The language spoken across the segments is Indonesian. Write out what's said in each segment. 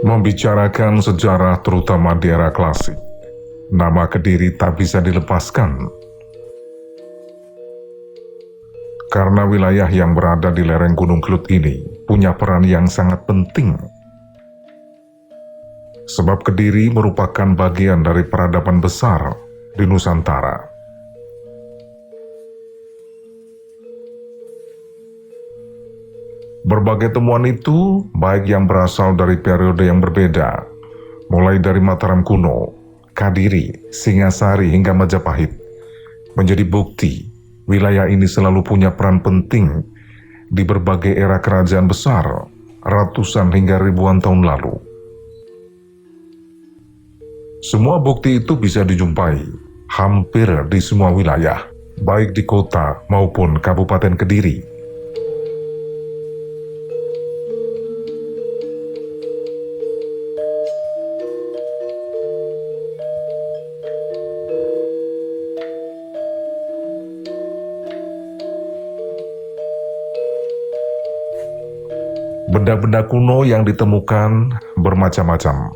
Membicarakan sejarah terutama di era klasik, nama Kediri tak bisa dilepaskan. Karena wilayah yang berada di lereng Gunung Kelut ini punya peran yang sangat penting. Sebab Kediri merupakan bagian dari peradaban besar di Nusantara. Berbagai temuan itu, baik yang berasal dari periode yang berbeda, mulai dari Mataram kuno, Kadiri, Singasari hingga Majapahit, menjadi bukti wilayah ini selalu punya peran penting di berbagai era kerajaan besar, ratusan hingga ribuan tahun lalu. Semua bukti itu bisa dijumpai hampir di semua wilayah, baik di kota maupun Kabupaten Kediri. Benda-benda kuno yang ditemukan bermacam-macam,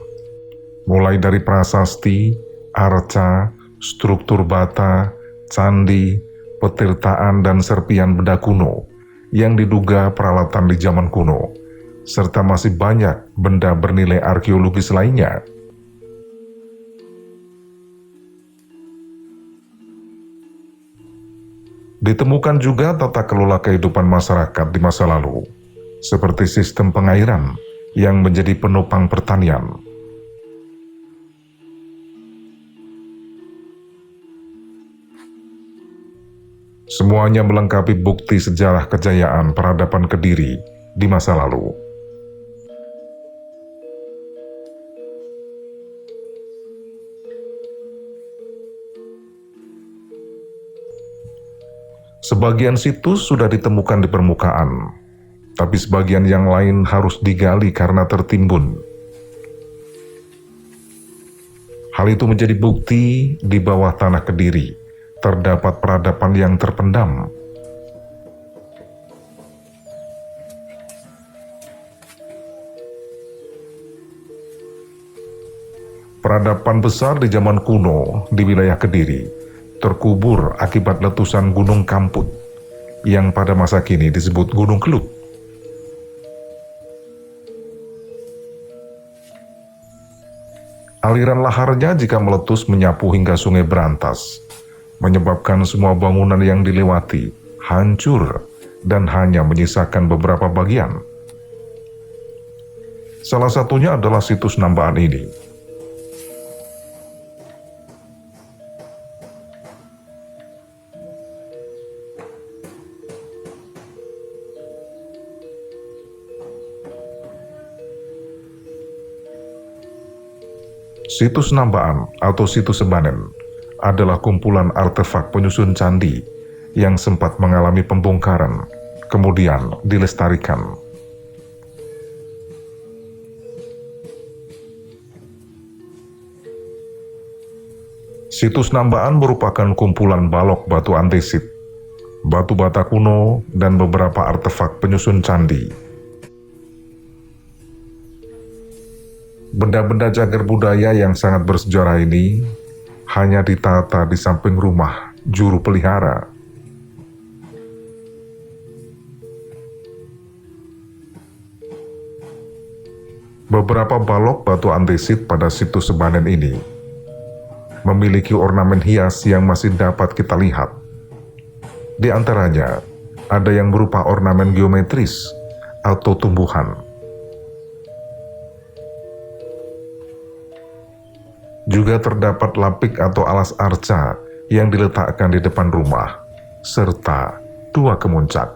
mulai dari prasasti, arca, struktur bata, candi, petirtaan dan serpian benda kuno yang diduga peralatan di zaman kuno, serta masih banyak benda bernilai arkeologis lainnya. Ditemukan juga tata kelola kehidupan masyarakat di masa lalu, seperti sistem pengairan yang menjadi penopang pertanian. Semuanya melengkapi bukti sejarah kejayaan peradaban Kediri di masa lalu. Sebagian situs sudah ditemukan di permukaan, tapi sebagian yang lain harus digali karena tertimbun. Hal itu menjadi bukti di bawah tanah Kediri terdapat peradaban yang terpendam. Peradaban besar di zaman kuno di wilayah Kediri terkubur akibat letusan Gunung Kamput yang pada masa kini disebut Gunung Kelut. Aliran laharnya jika meletus menyapu hingga Sungai Berantas, menyebabkan semua bangunan yang dilewati hancur dan hanya menyisakan beberapa bagian. Salah satunya adalah situs Nambahan ini. Situs Nambahan atau Situs Sebanen adalah kumpulan artefak penyusun candi yang sempat mengalami pembongkaran, kemudian dilestarikan. Situs Nambahan merupakan kumpulan balok batu andesit, batu bata kuno, dan beberapa artefak penyusun candi. Benda-benda cagar budaya yang sangat bersejarah ini hanya ditata di samping rumah juru pelihara. Beberapa balok batu andesit pada situs Sebanen ini memiliki ornamen hias yang masih dapat kita lihat. Di antaranya, ada yang berupa ornamen geometris atau tumbuhan. Juga terdapat lapik atau alas arca yang diletakkan di depan rumah, serta 2 kemuncak.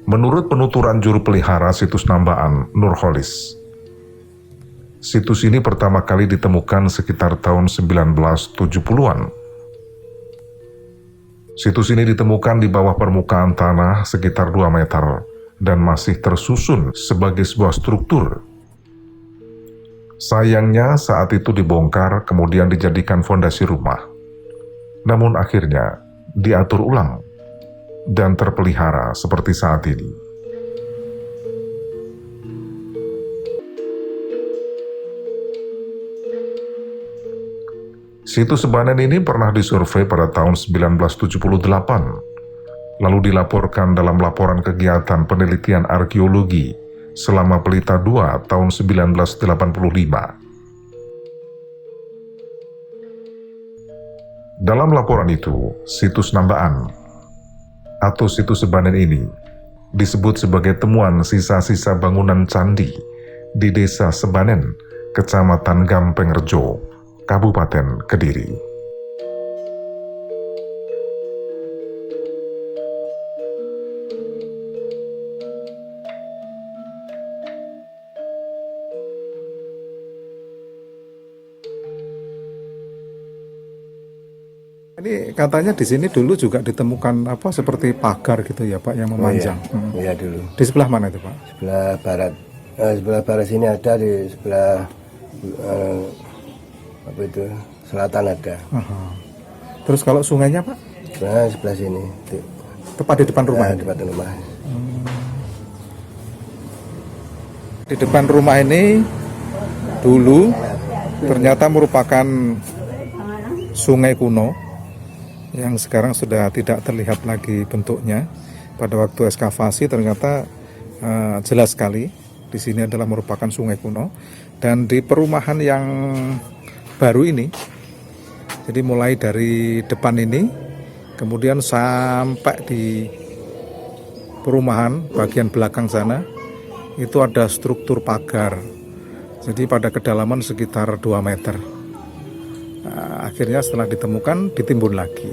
Menurut penuturan juru pelihara situs Nambaan, Nurholis, situs ini pertama kali ditemukan sekitar tahun 1970-an. Situs ini ditemukan di bawah permukaan tanah sekitar 2 meter dan masih tersusun sebagai sebuah struktur. Sayangnya saat itu dibongkar kemudian dijadikan fondasi rumah. Namun akhirnya diatur ulang dan terpelihara seperti saat ini. Situs Sebanen ini pernah disurvei pada tahun 1978, lalu dilaporkan dalam laporan kegiatan penelitian arkeologi selama Pelita II tahun 1985. Dalam laporan itu, situs Nambaan atau situs Sebanen ini disebut sebagai temuan sisa-sisa bangunan candi di Desa Sebanen, Kecamatan Gampengrejo, Kabupaten Kediri. Ini katanya di sini dulu juga ditemukan apa seperti pagar gitu ya Pak yang memanjang. Iya dulu. Di sebelah mana itu Pak? Sebelah barat. Sebelah barat sini ada, di sebelah apa itu selatan ada. Terus kalau sungainya Pak? Sebelah sini. Tepat di depan rumah. Di depan rumah. Di depan rumah ini dulu ternyata merupakan sungai kuno yang sekarang sudah tidak terlihat lagi bentuknya. Pada waktu ekskavasi ternyata jelas sekali di sini adalah merupakan sungai kuno. Dan di perumahan yang baru ini, jadi mulai dari depan ini, kemudian sampai di perumahan bagian belakang sana, itu ada struktur pagar. Jadi pada kedalaman sekitar 2 meter. Akhirnya setelah ditemukan, ditimbun lagi.